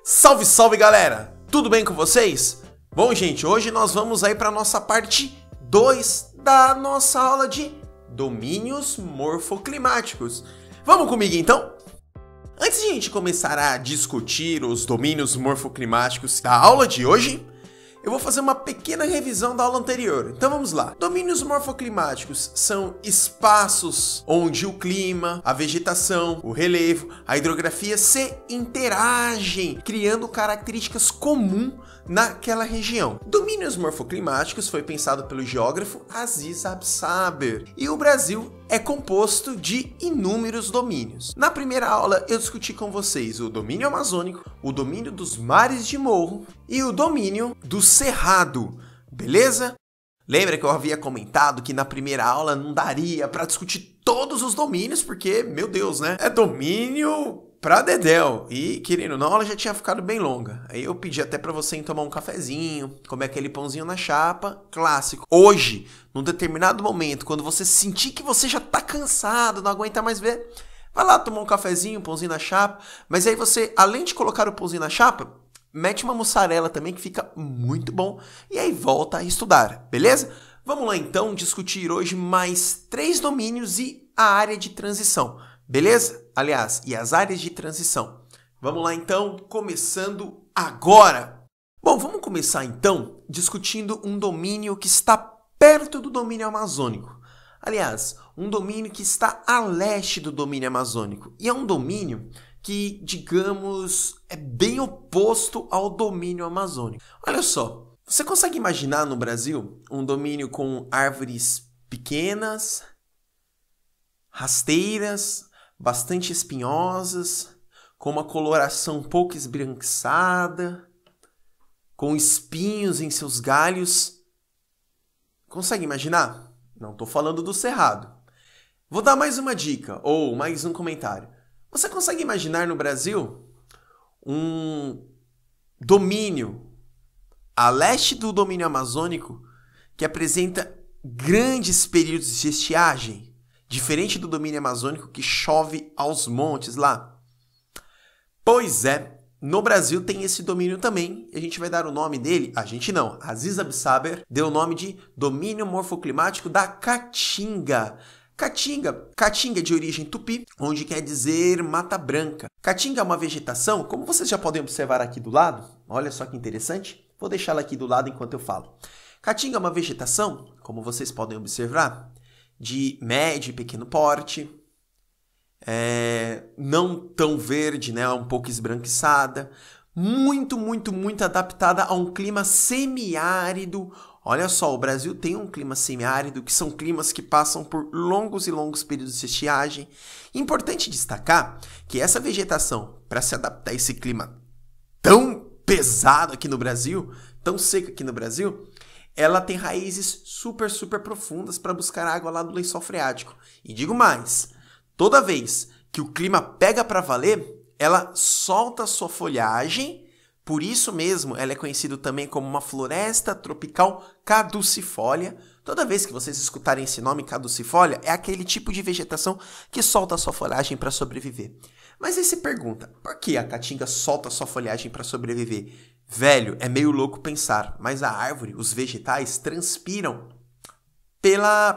Salve, salve galera! Tudo bem com vocês? Bom, gente, hoje nós vamos aí para a nossa parte 2 da nossa aula de domínios morfoclimáticos. Vamos comigo então? Antes de a gente começar a discutir os domínios morfoclimáticos da aula de hoje, eu vou fazer uma pequena revisão da aula anterior. Então vamos lá. Domínios morfoclimáticos são espaços onde o clima, a vegetação, o relevo, a hidrografia se interagem, criando características comuns naquela região. Domínios morfoclimáticos foi pensado pelo geógrafo Aziz Absaber, e o Brasil é composto de inúmeros domínios. Na primeira aula eu discuti com vocês o domínio amazônico, o domínio dos mares de morro e o domínio do cerrado, beleza? Lembra que eu havia comentado que na primeira aula não daria para discutir todos os domínios, porque, meu Deus, né? É domínio pra dedéu. E, querendo ou não, a aula já tinha ficado bem longa. Aí eu pedi até pra você ir tomar um cafezinho, comer aquele pãozinho na chapa, clássico. Hoje, num determinado momento, quando você sentir que você já tá cansado, não aguenta mais ver, vai lá tomar um cafezinho, um pãozinho na chapa. Mas aí você, além de colocar o pãozinho na chapa, mete uma mussarela também, que fica muito bom. E aí volta a estudar, beleza? Vamos lá então discutir hoje mais 3 domínios e a área de transição. Beleza? Aliás, e as áreas de transição. Vamos lá então, começando agora. Bom, vamos começar então discutindo um domínio que está perto do domínio amazônico. Aliás, um domínio que está a leste do domínio amazônico. E é um domínio que, digamos, é bem oposto ao domínio amazônico. Olha só, você consegue imaginar no Brasil um domínio com árvores pequenas, rasteiras, bastante espinhosas, com uma coloração um pouco esbranquiçada, com espinhos em seus galhos? Consegue imaginar? Não estou falando do cerrado. Vou dar mais uma dica, ou mais um comentário. Você consegue imaginar no Brasil um domínio a leste do domínio amazônico que apresenta grandes períodos de estiagem? Diferente do domínio amazônico que chove aos montes lá. Pois é, no Brasil tem esse domínio também. E a gente vai dar o nome dele, a gente não, Aziz Absaber deu o nome de domínio morfoclimático da Caatinga. Caatinga de origem tupi, onde quer dizer Mata Branca. Caatinga é uma vegetação, como vocês já podem observar aqui do lado, olha só que interessante, vou deixá-la aqui do lado enquanto eu falo. Caatinga é uma vegetação, como vocês podem observar, de médio e pequeno porte, não tão verde, né, um pouco esbranquiçada, muito adaptada a um clima semiárido. Olha só, o Brasil tem um clima semiárido, que são climas que passam por longos e longos períodos de estiagem. Importante destacar que essa vegetação, para se adaptar a esse clima tão pesado aqui no Brasil, tão seco aqui no Brasil, ela tem raízes super profundas para buscar água lá do lençol freático. E digo mais, toda vez que o clima pega para valer, ela solta sua folhagem. Por isso mesmo, ela é conhecida também como uma floresta tropical caducifólia. Toda vez que vocês escutarem esse nome caducifólia, é aquele tipo de vegetação que solta sua folhagem para sobreviver. Mas aí você pergunta, por que a caatinga solta sua folhagem para sobreviver? Velho, é meio louco pensar, mas a árvore, os vegetais, transpiram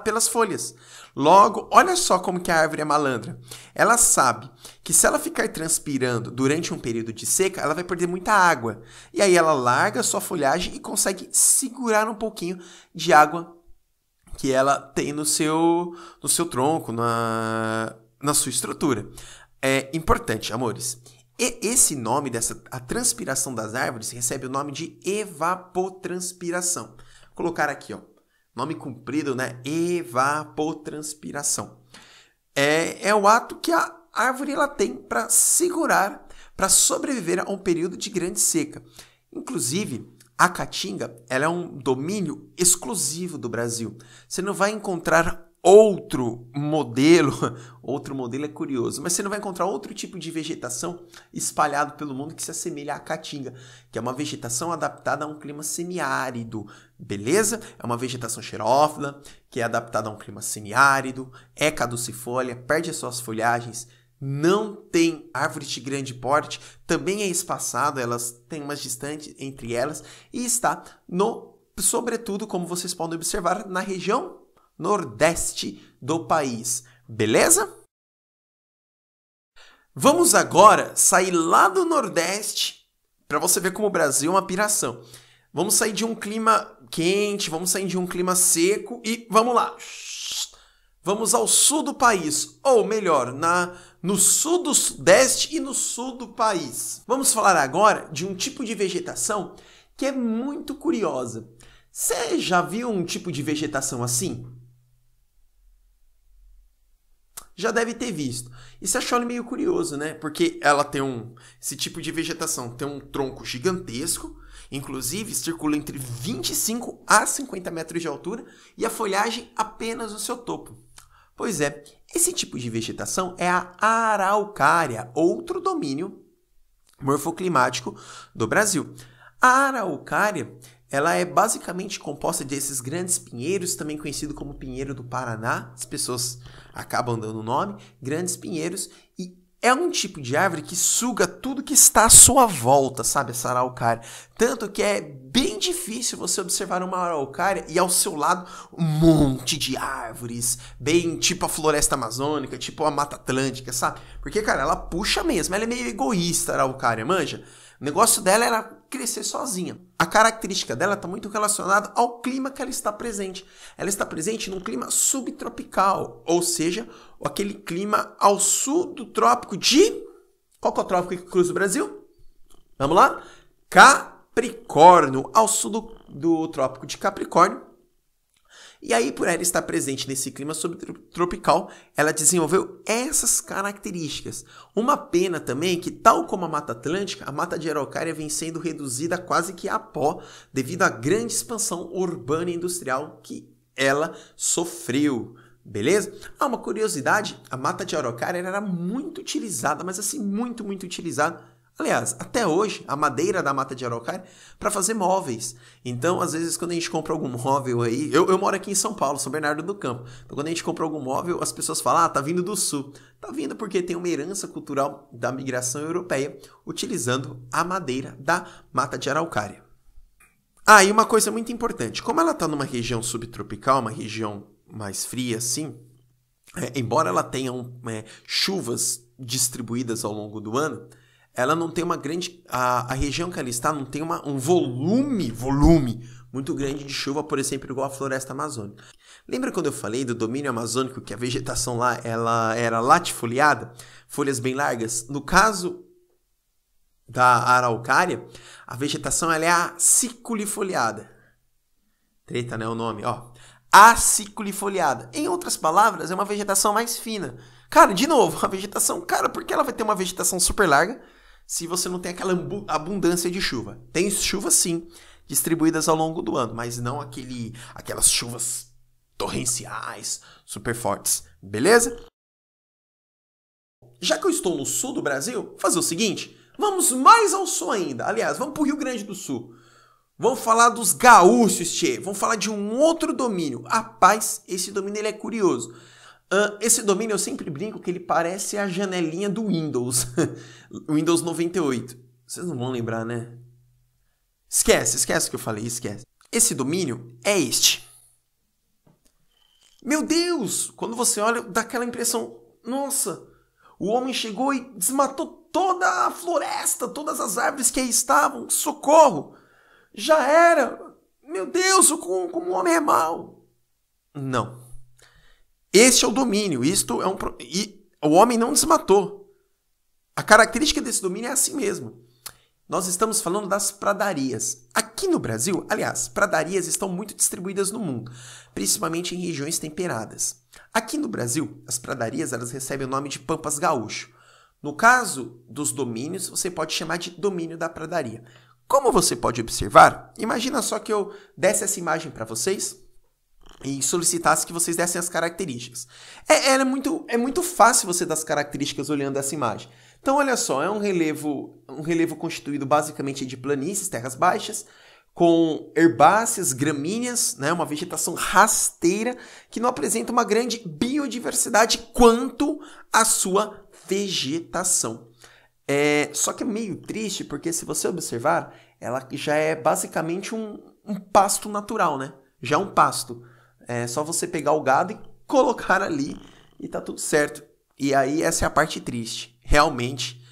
pelas folhas. Logo, olha só como que a árvore é malandra. Ela sabe que se ela ficar transpirando durante um período de seca, ela vai perder muita água. E aí ela larga sua folhagem e consegue segurar um pouquinho de água que ela tem no seu tronco, na sua estrutura. É importante, amores. E esse nome a transpiração das árvores recebe o nome de evapotranspiração. Vou colocar aqui, ó, nome comprido, né? Evapotranspiração. É o ato que a árvore ela tem para segurar, para sobreviver a um período de grande seca. Inclusive, a Caatinga ela é um domínio exclusivo do Brasil. Você não vai encontrar outro modelo é curioso, mas você não vai encontrar outro tipo de vegetação espalhado pelo mundo que se assemelha à caatinga, que é uma vegetação adaptada a um clima semiárido, beleza? É uma vegetação xerófila, que é adaptada a um clima semiárido, é caducifólia, perde as suas folhagens não tem árvores de grande porte, também é espaçado, elas têm umas distantes entre elas e está sobretudo, como vocês podem observar, na região nordeste do país. Beleza? Vamos agora sair lá do Nordeste para você ver como o Brasil é uma piração. Vamos sair de um clima quente, vamos sair de um clima seco e vamos lá. Vamos ao sul do país, ou melhor, no sul do Sudeste e no sul do país. Vamos falar agora de um tipo de vegetação que é muito curiosa. Você já viu um tipo de vegetação assim? Já deve ter visto. E você achou ele meio curioso, né? Porque ela tem esse tipo de vegetação tem um tronco gigantesco, inclusive circula entre 25 a 50 metros de altura e a folhagem apenas no seu topo. Pois é, esse tipo de vegetação é a araucária, outro domínio morfoclimático do Brasil. A araucária, ela é basicamente composta desses grandes pinheiros, também conhecido como pinheiro do Paraná. As pessoas acabam dando o nome, grandes pinheiros, e é um tipo de árvore que suga tudo que está à sua volta, sabe, essa araucária. Tanto que é bem difícil você observar uma araucária e ao seu lado um monte de árvores, bem tipo a floresta amazônica, tipo a Mata Atlântica, sabe? Porque, cara, ela puxa mesmo, ela é meio egoísta, a araucária, manja? O negócio dela era crescer sozinha. A característica dela está muito relacionada ao clima que ela está presente. Ela está presente num clima subtropical, ou seja, aquele clima ao sul do trópico de... Qual que é o trópico que cruza o Brasil? Vamos lá? Capricórnio, ao sul do trópico de Capricórnio. E aí, por ela estar presente nesse clima subtropical, ela desenvolveu essas características. Uma pena também que, tal como a Mata Atlântica, a mata de araucária vem sendo reduzida quase que a pó devido à grande expansão urbana e industrial que ela sofreu. Beleza? Uma curiosidade, a mata de araucária era muito utilizada, mas assim, muito utilizada. Aliás, até hoje, a madeira da mata de araucária para fazer móveis. Então, às vezes, quando a gente compra algum móvel aí... Eu moro aqui em São Paulo, São Bernardo do Campo. Então, quando a gente compra algum móvel, as pessoas falam, tá vindo do sul. Tá vindo porque tem uma herança cultural da migração europeia utilizando a madeira da mata de araucária. E uma coisa muito importante. Como ela está numa região subtropical, uma região mais fria assim, embora ela tenha chuvas distribuídas ao longo do ano, ela não tem uma grande... A região que ela está não tem um volume muito grande de chuva, por exemplo, igual a floresta amazônica. Lembra quando eu falei do domínio amazônico, que a vegetação lá ela era latifoliada, folhas bem largas? No caso da araucária, a vegetação ela é aciculifoliada. Treta, né, o nome, ó. Aciculifoliada. Em outras palavras, é uma vegetação mais fina. Cara, de novo, a vegetação... Cara, por que ela vai ter uma vegetação super larga se você não tem aquela abundância de chuva? Tem chuvas, sim, distribuídas ao longo do ano, mas não aquelas chuvas torrenciais, super fortes. Beleza? Já que eu estou no sul do Brasil, vou fazer o seguinte. Vamos mais ao sul ainda. Aliás, vamos para o Rio Grande do Sul. Vamos falar dos gaúchos, tchê. Vamos falar de um outro domínio. Rapaz, esse domínio ele é curioso. Esse domínio eu sempre brinco que ele parece a janelinha do Windows. Windows 98. Vocês não vão lembrar, né? Esquece o que eu falei, esquece. Esse domínio é este. Meu Deus! Quando você olha, dá aquela impressão... Nossa! O homem chegou e desmatou toda a floresta, todas as árvores que aí estavam. Socorro! Já era! Meu Deus, como o homem é mau! Não. Este é o domínio, e o homem não desmatou. A característica desse domínio é assim mesmo. Nós estamos falando das pradarias. Aqui no Brasil, aliás, pradarias estão muito distribuídas no mundo, principalmente em regiões temperadas. Aqui no Brasil, as pradarias elas recebem o nome de pampas gaúcho. No caso dos domínios, você pode chamar de domínio da pradaria. Como você pode observar, imagina só que eu desse essa imagem para vocês e solicitasse que vocês dessem as características. É muito fácil você dar as características olhando essa imagem. Então, olha só, é um relevo constituído basicamente de planícies, terras baixas, com herbáceas, gramíneas, né, uma vegetação rasteira que não apresenta uma grande biodiversidade quanto à sua vegetação. Só que é meio triste, porque se você observar, ela já é basicamente um pasto natural, né? Já é um pasto. É só você pegar o gado e colocar ali e tá tudo certo. E aí essa é a parte triste. Realmente,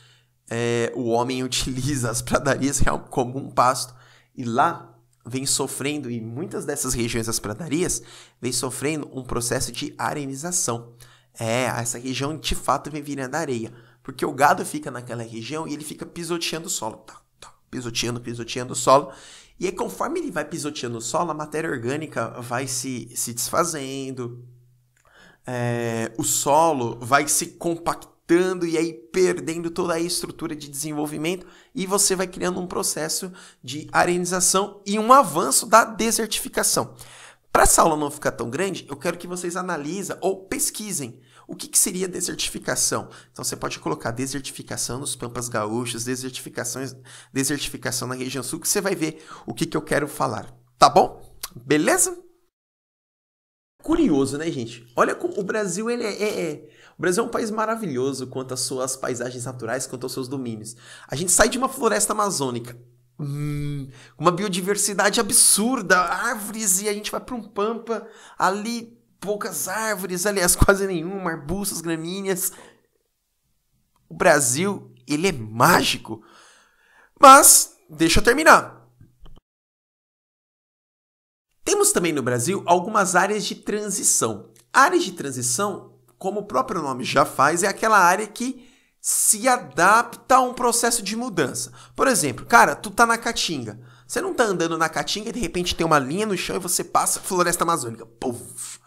o homem utiliza as pradarias como um pasto. E lá vem sofrendo, e muitas dessas regiões das pradarias, vem sofrendo um processo de arenização. Essa região de fato vem virando areia. Porque o gado fica naquela região e ele fica pisoteando o solo. Pisoteando o solo. E aí, conforme ele vai pisoteando o solo, a matéria orgânica vai se desfazendo. O solo vai se compactando e aí perdendo toda a estrutura de desenvolvimento. E você vai criando um processo de arenização e um avanço da desertificação. Para essa aula não ficar tão grande, eu quero que vocês analisem ou pesquisem o que seria desertificação. Então você pode colocar desertificação nos Pampas Gaúchos, desertificação na região sul, que você vai ver o que eu quero falar. Tá bom? Beleza? Curioso, né, gente? Olha como o Brasil, o Brasil é um país maravilhoso quanto às suas paisagens naturais, quanto aos seus domínios. A gente sai de uma floresta amazônica, uma biodiversidade absurda, árvores, e a gente vai para um pampa, ali poucas árvores, aliás, quase nenhuma, arbustos, gramíneas. O Brasil, ele é mágico. Mas, deixa eu terminar. Temos também no Brasil algumas áreas de transição. Áreas de transição, como o próprio nome já faz, é aquela área que se adapta a um processo de mudança. Por exemplo, cara, tu tá na Caatinga. Você não tá andando na Caatinga e de repente tem uma linha no chão e você passa floresta amazônica. Puf.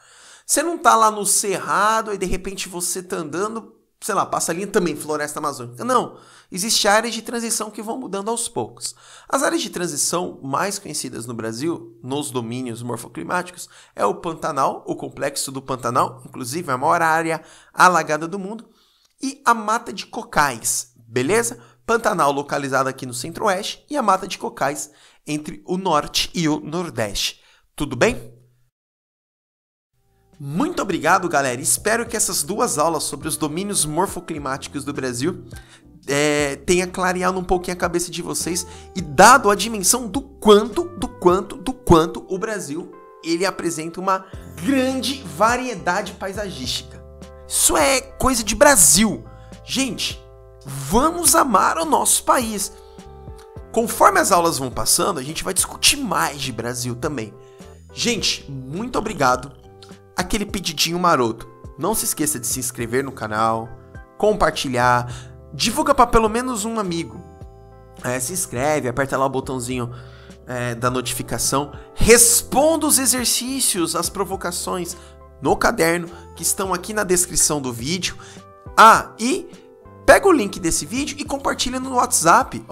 Você não tá lá no Cerrado e de repente você tá andando, sei lá, passa a linha também floresta amazônica. Não. Existem áreas de transição que vão mudando aos poucos. As áreas de transição mais conhecidas no Brasil, nos domínios morfoclimáticos, é o Pantanal, o Complexo do Pantanal, inclusive a maior área alagada do mundo, e a Mata de Cocais, beleza? Pantanal localizado aqui no centro-oeste e a Mata de Cocais entre o norte e o nordeste. Tudo bem? Muito obrigado, galera. Espero que essas duas aulas sobre os domínios morfoclimáticos do Brasil tenha clareado um pouquinho a cabeça de vocês e dado a dimensão do quanto o Brasil ele apresenta uma grande variedade paisagística. Isso é coisa de Brasil. Gente, vamos amar o nosso país. Conforme as aulas vão passando, a gente vai discutir mais de Brasil também. Gente, muito obrigado. Aquele pedidinho maroto. Não se esqueça de se inscrever no canal, compartilhar, divulga para pelo menos um amigo. Se inscreve, aperta lá o botãozinho da notificação. Responda os exercícios, as provocações no caderno que estão aqui na descrição do vídeo. E pega o link desse vídeo e compartilha no WhatsApp.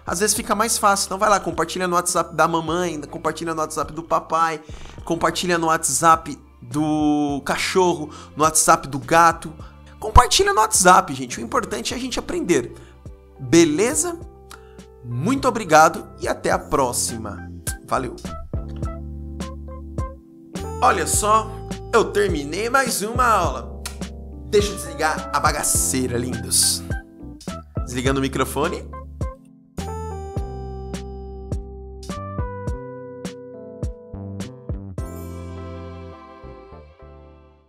Às vezes fica mais fácil. Então vai lá, compartilha no WhatsApp da mamãe, compartilha no WhatsApp do papai, compartilha no WhatsApp do cachorro, no WhatsApp do gato. Compartilha no WhatsApp, gente. O importante é a gente aprender. Beleza? Muito obrigado e até a próxima. Valeu. Olha só, eu terminei mais uma aula. Deixa eu desligar a bagaceira, lindos. Desligando o microfone.